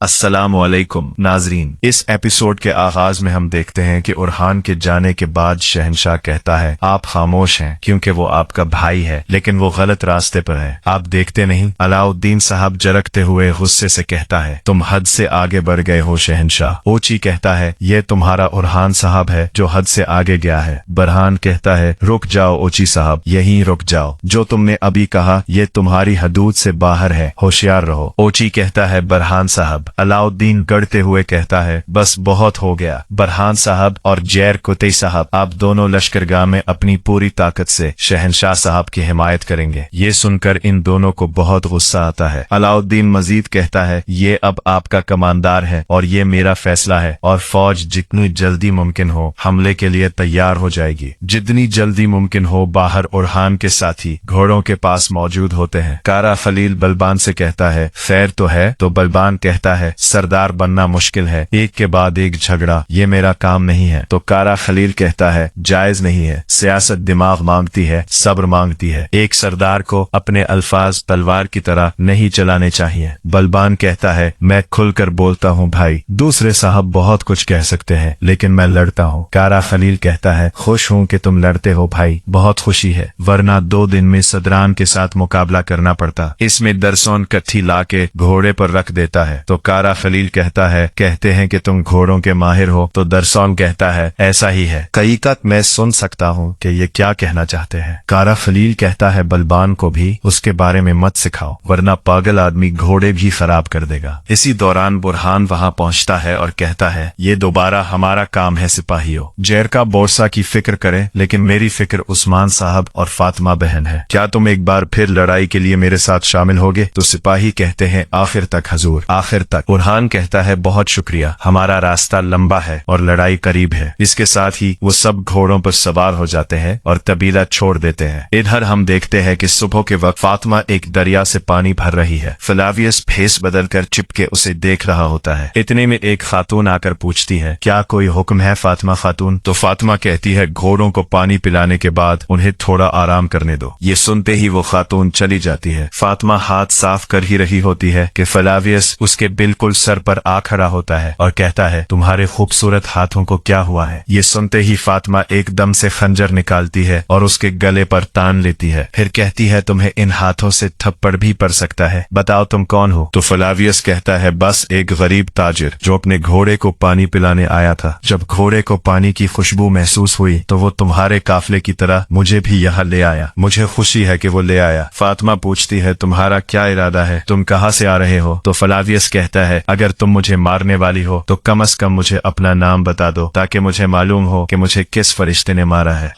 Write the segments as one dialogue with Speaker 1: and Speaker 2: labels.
Speaker 1: अस्सलामु अलैकुम नाजरीन, इस एपिसोड के आगाज में हम देखते हैं कि उरहान के जाने के बाद शहंशाह कहता है आप खामोश हैं क्योंकि वो आपका भाई है, लेकिन वो गलत रास्ते पर है। आप देखते नहीं। अलाउद्दीन साहब जरकते हुए गुस्से से कहता है तुम हद से आगे बढ़ गए हो शहंशाह। ओची कहता है ये तुम्हारा उरहान साहब है जो हद से आगे गया है। बरहान कहता है रुक जाओ ओची साहब, यहीं रुक जाओ। जो तुमने अभी कहा ये तुम्हारी हदूद से बाहर है, होशियार रहो। ओची कहता है बरहान साहब। अलाउद्दीन गढ़ते हुए कहता है बस बहुत हो गया। बरहान साहब और जैर कुतई साहब आप दोनों लश्करगाह में अपनी पूरी ताकत से शहंशाह साहब की हिमायत करेंगे। ये सुनकर इन दोनों को बहुत गुस्सा आता है। अलाउद्दीन मजीद कहता है ये अब आपका कमांडार है और ये मेरा फैसला है और फौज जितनी जल्दी मुमकिन हो हमले के लिए तैयार हो जाएगी। जितनी जल्दी मुमकिन हो बाहर उरहान के साथी घोड़ों के पास मौजूद होते हैं। कारा खलील बलबान से कहता है खैर तो है। तो बलबान कहता है सरदार बनना मुश्किल है, एक के बाद एक झगड़ा ये मेरा काम नहीं है। तो कारा खलील कहता है जायज नहीं है, सियासत दिमाग मांगती है, सब्र मांगती है। एक सरदार को अपने अल्फाज तलवार की तरह नहीं चलाने चाहिए। बलबान कहता है मैं खुलकर बोलता हूँ भाई, दूसरे साहब बहुत कुछ कह सकते हैं लेकिन मैं लड़ता हूँ। कारा खलील कहता है खुश हूँ कि तुम लड़ते हो भाई, बहुत खुशी है, वरना 2 दिन में सदरान के साथ मुकाबला करना पड़ता। इसमें दरसोन कट्ठी लाके घोड़े पर रख देता है। तो कारा खलील कहता है कहते हैं कि तुम घोड़ों के माहिर हो। तो दरसोन कहता है ऐसा ही है, हकीकत मैं सुन सकता हूँ कि ये क्या कहना चाहते हैं। कारा खलील कहता है बलबान को भी उसके बारे में मत सिखाओ वरना पागल आदमी घोड़े भी खराब कर देगा। इसी दौरान बुरहान वहाँ पहुँचता है और कहता है ये दोबारा हमारा काम है सिपाहियों। जैर का बोरसा की फिक्र करें लेकिन मेरी फिक्र उस्मान साहब और फातिमा बहन है। क्या तुम एक बार फिर लड़ाई के लिए मेरे साथ शामिल होगे? तो सिपाही कहते हैं आखिर तक हजूर, आखिर तक। बुरहान कहता है बहुत शुक्रिया, हमारा रास्ता लंबा है और लड़ाई करीब है। इसके साथ ही वो सब घोड़ों पर सवार हो जाते हैं और तबीला छोड़ देते हैं। इधर हम देखते हैं कि सुबह के वक्त फातिमा एक दरिया से पानी भर रही है। फ्लावियस भेस बदलकर चिपके उसे देख रहा होता है। इतने में एक खातून आकर पूछती है क्या कोई हुक्म है फातिमा खातून? तो फातिमा कहती है घोड़ों को पानी पिलाने के बाद उन्हें थोड़ा आराम करने दो। ये सुनते ही वो खातून चली जाती है। फातिमा हाथ साफ कर ही रही होती है कि फ्लावियस उसके बिल्कुल सर पर आ खड़ा होता है और कहता है तुम्हारे खूबसूरत हाथों को क्या हुआ है? ये सुनते ही फातिमा एकदम से खंजर निकालती है और उसके गले पर तान लेती है। फिर कहती है तुम्हें इन हाथों से थप्पड़ भी पड़ सकता है, बताओ तुम कौन हो? तो फ्लावियस कहता है बस एक गरीब ताजिर जो अपने घोड़े को पानी पिलाने आया था। जब घोड़े को पानी की खुशबू महसूस हुई तो वो तुम्हारे काफले की तरह मुझे भी यहाँ ले आया। मुझे खुशी है कि वो ले आया। फातिमा पूछती है तुम्हारा क्या इरादा है, तुम कहाँ से आ रहे हो? तो फ्लावियस कहता है अगर तुम मुझे मारने वाली हो तो कम से कम मुझे अपना नाम बता दो ताकि मुझे मालूम हो कि मुझे किस फरिश्ते ने मारा है।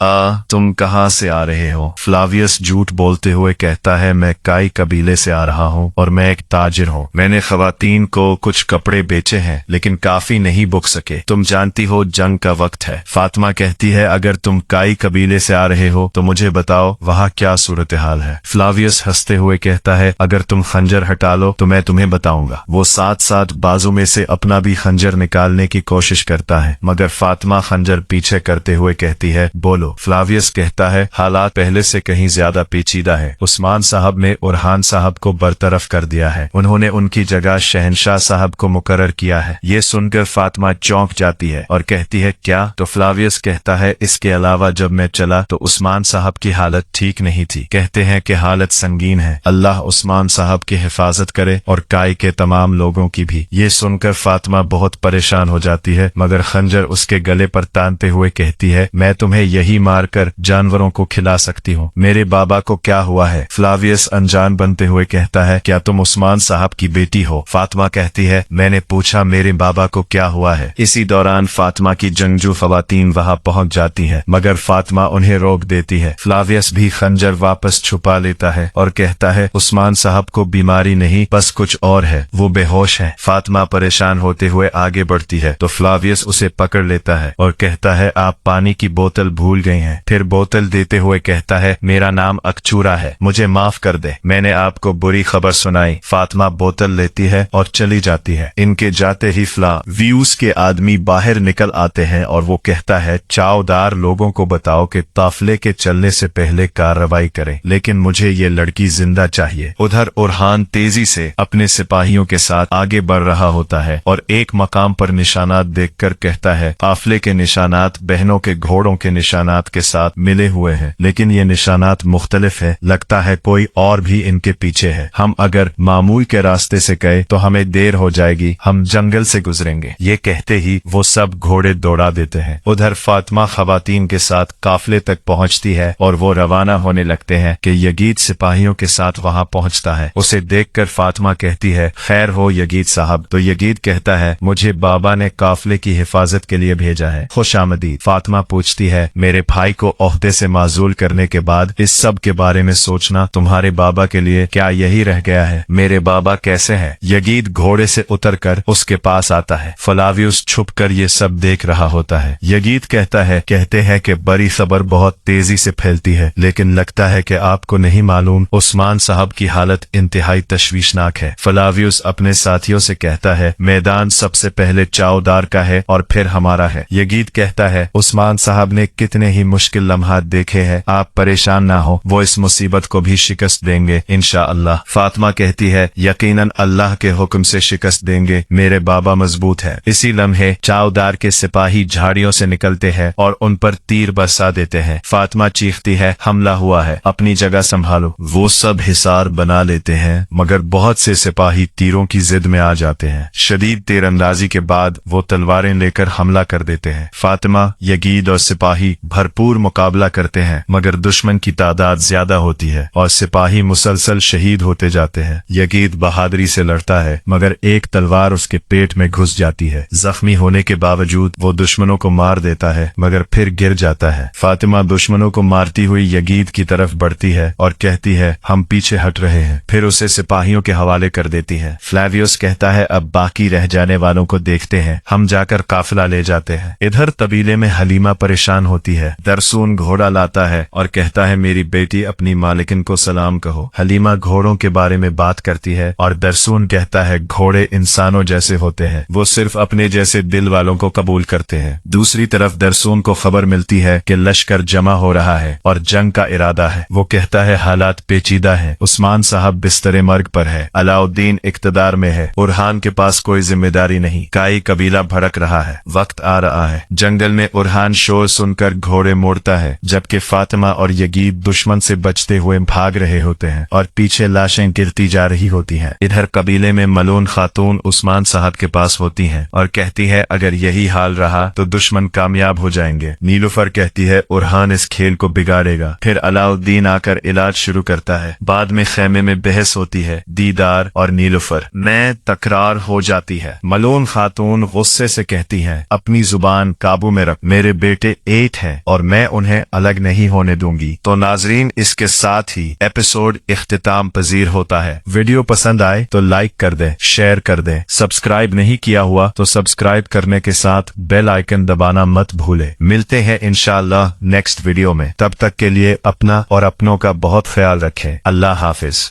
Speaker 1: तुम कहाँ से आ रहे हो? फ्लावियस झूठ बोलते हुए कहता है मैं काई कबीले से आ रहा हूँ और मैं एक ताजिर हूँ। मैंने खवातीन को कुछ कपड़े बेचे हैं लेकिन काफी नहीं बुक सके। तुम जानती हो जंग का वक्त है। फातिमा कहती है अगर तुम काई कबीले से आ रहे हो तो मुझे बताओ वहाँ क्या सूरत हाल है। फ्लावियस हंसते हुए कहता है अगर तुम खंजर हटा लो तो मैं तुम्हें बताऊंगा। वो साथ साथ बाजू में से अपना भी खंजर निकालने की कोशिश करता है मगर फातिमा खंजर पीछे करते हुए कहती है बोलो। फ्लावियस कहता है हालात पहले से कहीं ज्यादा पेचीदा है। उस्मान साहब ने उरहान साहब को बरतरफ कर दिया है, उन्होंने उनकी जगह शहंशाह साहब को मुकर्रर किया है। ये सुनकर फातिमा चौंक जाती है और कहती है क्या? तो फ्लावियस कहता है इसके अलावा जब मैं चला तो उस्मान साहब की हालत ठीक नहीं थी। कहते हैं कि हालत संगीन है, अल्लाह उस्मान साहब की हिफाजत करे और काई के तमाम लोगों की भी। ये सुनकर फातिमा बहुत परेशान हो जाती है मगर खंजर उसके गले पर तानते हुए कहती है मैं तुम्हें यही मारकर जानवरों को खिला सकती हूँ। मेरे बाबा को क्या हुआ है? फ्लावियस अनजान बनते हुए कहता है क्या तुम उस्मान साहब की बेटी हो? फातिमा कहती है मैंने पूछा मेरे बाबा को क्या हुआ है। इसी दौरान फातिमा की जंगजू खवातीन वहाँ पहुँच जाती है मगर फातिमा उन्हें रोक देती है। फ्लावियस भी खंजर वापस छुपा लेता है और कहता है उस्मान साहब को बीमारी नहीं बस कुछ और है, वो बेहोश है। फातिमा परेशान होते हुए आगे बढ़ती है तो फ्लावियस उसे पकड़ लेता है और कहता है आप पानी की बोतल भूल गए हैं। फिर बोतल देते हुए कहता है मेरा नाम अकचूरा है, मुझे माफ कर दे, मैंने आपको बुरी खबर सुनाई। फातिमा बोतल लेती है और चली जाती है। इनके जाते ही फ्लावियस के आदमी बाहर निकल आते हैं और वो कहता है चावदार लोगों को बताओ कि काफले के चलने से पहले कार्रवाई करें, लेकिन मुझे ये लड़की जिंदा चाहिए। उधर उरहान तेजी से अपने सिपाहियों के साथ आगे बढ़ रहा होता है और एक मकाम पर निशानात देखकर कहता है, काफले के निशानात बहनों के घोड़ों के निशानात के साथ मिले हुए हैं, लेकिन ये निशानात मुख्तलिफ है। लगता है कोई और भी इनके पीछे है। हम अगर मामूल के रास्ते से गए तो हमें देर हो जाएगी, हम जंगल से गुजरेंगे। ये कहते ही वो सब घोड़े दौड़ा देते हैं। उधर फातिमा खवातीन के साथ काफले तक पहुंचती है और वो रवाना होने लगते हैं कि यगीद सिपाहियों के साथ वहां पहुंचता है। उसे देखकर फातिमा कहती है, खैर हो यगीद साहब। तो यगीद कहता है, मुझे बाबा ने काफले की हिफाजत के लिए भेजा है। खुशामदीद। फातिमा पूछती है, मेरे भाई को ओहदे से माजूल करने के बाद इस सब के बारे में सोचना तुम्हारे बाबा के लिए क्या यही रह गया है? मेरे बाबा कैसे हैं? यगीद घोड़े से उतरकर उसके पास आता है। फ्लावियस छुपकर ये सब देख रहा होता है। यगीद कहते हैं कि बड़ी खबर बहुत तेजी से फैलती है, लेकिन लगता है कि आपको नहीं मालूम उस्मान साहब की हालत इंतहाई तशवीशनाक है। फ्लावियस अपने साथियों से कहता है, मैदान सबसे पहले चाउदार का है और फिर हमारा है। यगीद कहता है, उस्मान साहब ने कितने ही मुश्किल लम्हात देखे हैं, आप परेशान ना हो, वो इस मुसीबत को भी शिकस्त देंगे इंशाअल्लाह। फातिमा कहती है, यकीनन अल्लाह के हुक्म से शिकस्त देंगे, मेरे बाबा मजबूत है। इसी लम्हे चाउदार के सिपाही झाड़ियों से निकलते हैं और उन पर तीर बरसा देते हैं। फातिमा चीखती है, हमला हुआ है, अपनी जगह संभालो। वो सब हिसार बना लेते हैं, मगर बहुत से सिपाही तीरों की जिद में आ जाते हैं। शदीद तीरंदाजी के बाद वो तलवारें लेकर हमला कर देते हैं। फातिमा, यगीद और सिपाही भरपूर मुकाबला करते हैं, मगर दुश्मन की तादाद ज्यादा होती है और सिपाही मुसलसल शहीद होते जाते हैं। यगीद बहादुरी से लड़ता है, मगर एक तलवार उसके पेट में घुस जाती है। जख्मी होने के बावजूद वो दुश्मनों को मार देता है, मगर फिर गिर जाता है। फातिमा दुश्मनों को मारती हुई यगीद की तरफ बढ़ती है और कहती है, हम पीछे हट रहे हैं। फिर उसे सिपाहियों के हवाले कर देती है। फ्लावियस कहता है, अब बाकी रह जाने वालों को देखते हैं, हम जाकर काफिला ले जाते हैं। इधर तबीले में हलीमा परेशान होती है। दरसून घोड़ा लाता है और कहता है, मेरी बेटी अपनी मालिकिन को सलाम कहो। हलीमा घोड़ों के बारे में बात करती है और दरसून कहता है, घोड़े इंसानों जैसे होते हैं, वो सिर्फ अपने जैसे दिल वालों को कबूल करते हैं। दूसरी तरफ दरसून को खबर मिलती है कि लश्कर जमा हो रहा है और जंग का इरादा है। वो कहता है, हालात पेचीदा है, उस्मान साहब बिस्तरे मर्ग पर है, अलाउद्दीन इक्तदार में है, उरहान के पास कोई जिम्मेदारी नहीं, काई कबीला भड़क रहा है, वक्त आ रहा है। जंगल में उरहान शोर सुनकर घोड़े मोड़ता है, जबकि फातिमा और यगीद दुश्मन से बचते हुए भाग रहे होते हैं और पीछे लाशें गिरती जा रही होती हैं। इधर कबीले में मलून खातून उस्मान साहब के पास होती हैं और कहती है, अगर यही हाल रहा तो दुश्मन कामयाब हो जाएंगे। नीलुफर कहती है, उरहान इस खेल को बिगाड़ेगा। फिर अलाउद्दीन आकर इलाज शुरू करता है। बाद में खेमे में बहस होती है। दीदार और नीलुफर में तकरार हो जाती है। मलून खातून गुस्से से कहती है, अपनी जुबान काबू में रख, मेरे बेटे 8 हैं और मैं उन्हें अलग नहीं होने दूंगी। तो नाजरीन, इसके साथ ही एपिसोड इख्तिताम पजीर होता है। वीडियो पसंद आए तो लाइक कर दे, शेयर कर दे, सब्सक्राइब नहीं किया हुआ तो सब्सक्राइब करने के साथ बेल आइकन दबाना मत भूले। मिलते हैं इंशाअल्लाह नेक्स्ट वीडियो में। तब तक के लिए अपना और अपनों का बहुत ख्याल रखें। अल्लाह हाफिज।